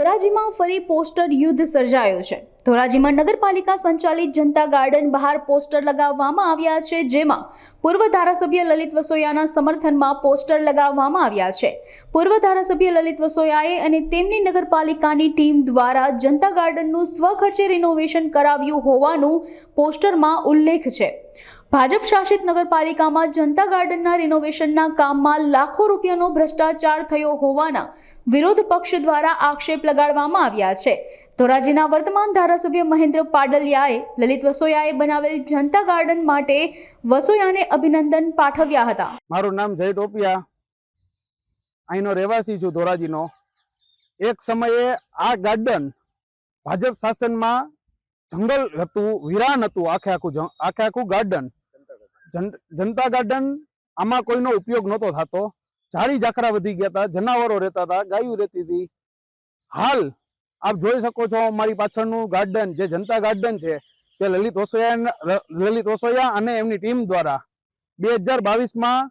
ધોરાજીમાં ફરી પોસ્ટર યુદ્ધ સર્જાયો છે। ધોરાજીમાં નગરપાલિકા સંચાલિત જનતા ગાર્ડન બહાર પોસ્ટર લગાવવામાં આવ્યા છે, જેમાં પૂર્વ ધારાસભ્ય લલિત વસોયાના સમર્થનમાં પોસ્ટર લગાવવામાં આવ્યા છે। પૂર્વ ધારાસભ્ય લલિત વસોયાએ અને તેમની નગરપાલિકાની ટીમ દ્વારા જનતા ગાર્ડનનું સ્વખર્ચે રિનોવેશન કરાવ્યું હોવાનું પોસ્ટરમાં ઉલ્લેખ છે। ભાજપ શાસિત નગરપાલિકામાં જનતા ગાર્ડનના રિનોવેશનના કામમાં લાખો રૂપિયાનો ભ્રષ્ટાચાર થયો હોવાના વિરોધ પક્ષ દ્વારા આક્ષેપ લગાડવામાં આવ્યા છે। ધોરાજીના વર્તમાન ધારાસભ્ય મહેન્દ્ર પાડલિયાએ લલિત વસોયાએ બનાવેલ જનતા ગાર્ડન માટે વસોયાને અભિનંદન પાઠવ્યા હતા। મારું નામ જય ટોપિયા, અહીંનો રહેવાસી છું ધોરાજીનો। એક સમયે આ ગાર્ડન ભાજપ શાસનમાં જંગલ હતું, વિરાન હતું, આખે આખું ગાર્ડન જનતા ગાર્ડન। આમાં કોઈનો ઉપયોગ નહોતો થતો, ઝાડી ઝાખરા વધી ગયા હતા, જનાવરો રહેતા હતા, ગાયું રહેતી હતી। હાલ આપ જોઈ શકો છો મારી પાછળનું ગાર્ડન જે જનતા ગાર્ડન છે તે લલિત વસોયા અને એમની ટીમ દ્વારા 2022માં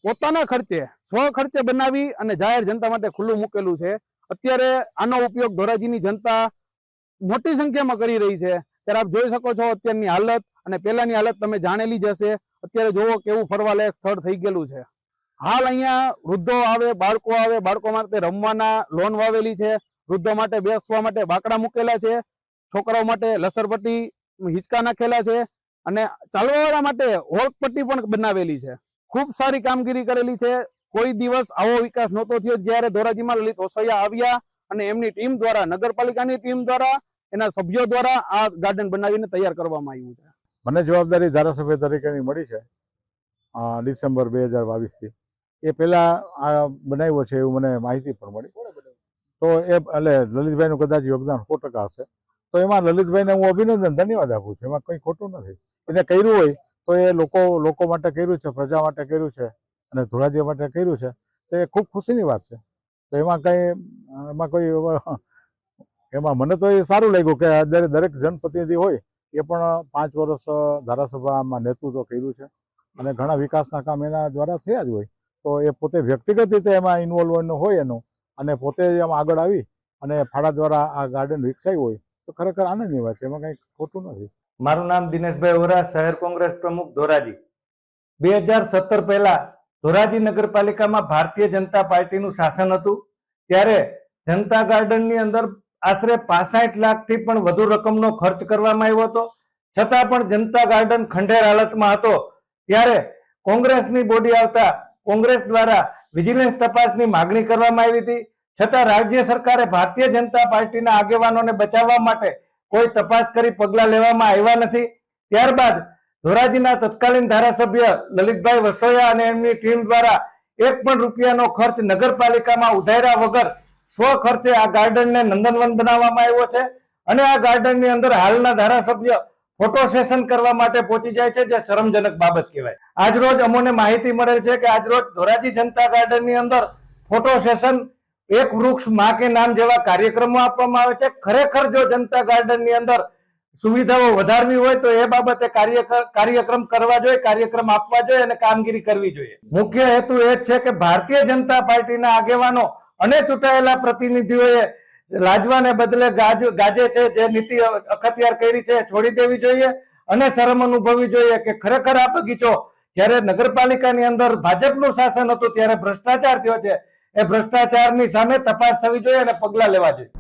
પોતાના ખર્ચે સ્વખર્ચે બનાવી અને જાહેર જનતા માટે ખુલ્લું મૂકેલું છે। અત્યારે આનો ઉપયોગ ધોરાજીની જનતા મોટી સંખ્યામાં કરી રહી છે। ત્યારે આપ જોઈ શકો છો અત્યારની હાલત અને પહેલાની હાલત તમે જાણેલી જ હશે। અત્યારે જોવો કેવું ફરવાલાયક સ્થળ થઈ ગયેલું છે। હાલ અહીંયા વૃદ્ધો આવે, બાળકો આવે, બાળકો માટે રમવાના લોન વાવેલી છે, વૃદ્ધો માટે બેસવા માટે બાકડા મૂકેલા છે, છોકરાઓ માટે લસરપટ્ટી હિંચકા નાખેલા છે અને ચાલવાવાળા માટે હોળપટ્ટી પણ બનાવેલી છે। ખૂબ સારી કામગીરી કરેલી છે। કોઈ દિવસ આવો વિકાસ નહોતો થયો જ્યારે ધોરાજીમાં લલિત વસોયા આવ્યા અને એમની ટીમ દ્વારા, નગરપાલિકાની ટીમ દ્વારા, એના સભ્યો દ્વારા આ ગાર્ડન બનાવીને તૈયાર કરવામાં આવ્યું છે। મને જવાબદારી ધારાસભ્ય તરીકેની મળી છે ડિસેમ્બર 2022 થી। એ પહેલા આ બનાવ્યો છે એવું મને માહિતી પણ મળી। તો એ એટલે લલિતભાઈનું કદાચ યોગદાન 100% હશે। તો એમાં લલિતભાઈને હું અભિનંદન, ધન્યવાદ આપું છું। એમાં કંઈ ખોટું નથી। એને કર્યું હોય તો એ લોકો માટે કર્યું છે, પ્રજા માટે કર્યું છે અને ધોરાજી માટે કર્યું છે, તો એ ખૂબ ખુશીની વાત છે। તો એમાં મને તો એ સારું લાગ્યું કે દરેક જનપ્રતિનિધિ હોય એ પણ 5 વર્ષ ધારાસભામાં નેતૃત્વ કર્યું છે અને ઘણા વિકાસના કામ એના દ્વારા થયા જ હોય। તો એ પોતે વ્યક્તિગત રીતે એમાં ઇન્વોલ્વ હોય એનું અને પોતે એમાં આગળ આવી અને ફાળા દ્વારા આ ગાર્ડન વિકસાયું હોય તો ખરેખર આનંદની વાત છે। એમાં કંઈ ખોટું નથી। મારું નામ દિનેશભાઈ ઓરા, શહેર કોંગ્રેસ પ્રમુખ ધોરાજી। 2017 પહેલા ધોરાજી નગરપાલિકામાં ભારતીય જનતા પાર્ટીનું શાસન હતું, ત્યારે જનતા ગાર્ડનની અંદર આશરે 65 લાખથી પણ વધુ રકમનો ખર્ચ કરવામાં આવ્યો હતો, છતાં પણ જનતા ગાર્ડન ખંડેર હાલતમાં હતો। ત્યારે કોંગ્રેસની બોડી આવતા કોંગ્રેસ દ્વારા વિજિલન્સ તપાસની માગણી કરવામાં આવી હતી, છતાં રાજ્ય સરકારે ભારતીય જનતા પાર્ટીના આગેવાનોને બચાવવા માટે કોઈ તપાસ કરી પગલાં લેવામાં આવ્યા નથી। ત્યારબાદ ધોરાજીના તત્કાલીન ધારાસભ્ય લલિતભાઈ વસોયા અને એમની ટીમ દ્વારા 1 પણ રૂપિયાનો ખર્ચ નગરપાલિકામાં ઉધાર્યા વગર સ્વખર્ચે આ ગાર્ડનને નંદનવન બનાવવામાં આવ્યો છે અને આ ગાર્ડનની અંદર હાલના ધારાસભ્ય ફોટો સેશન કરવા માટે પહોંચી જાય છે, જે શરમજનક બાબત કહેવાય। આજરોજ અમોને માહિતી મળેલ છે કે આજરોજ ધોરાજી જનતા ગાર્ડનની અંદર ફોટો સેશન, એક વૃક્ષ માં કે નામ જેવા કાર્યક્રમો આપવામાં આવે છે। ખરેખર જો જનતા ગાર્ડનની અંદર સુવિધાઓ વધારવી હોય તો એ બાબતે કાર્યક્રમ કરવા જોઈએ, કાર્યક્રમ આપવા જોઈએ અને કામગીરી કરવી જોઈએ। મુખ્ય હેતુ એ જ છે કે ભારતીય જનતા પાર્ટીના આગેવાનો અને ચૂંટાયેલા પ્રતિનિધિઓએ લાજવાને બદલે ગાજે છે જે નીતિ અખત્યાર કરી છે છોડી દેવી જોઈએ અને શરમ અનુભવવી જોઈએ કે ખરેખર આ બગીચો જ્યારે નગરપાલિકાની અંદર ભાજપનું શાસન હતું ત્યારે ભ્રષ્ટાચાર થયો છે, એ ભ્રષ્ટાચારની સામે તપાસ થવી જોઈએ અને પગલાં લેવા જોઈએ।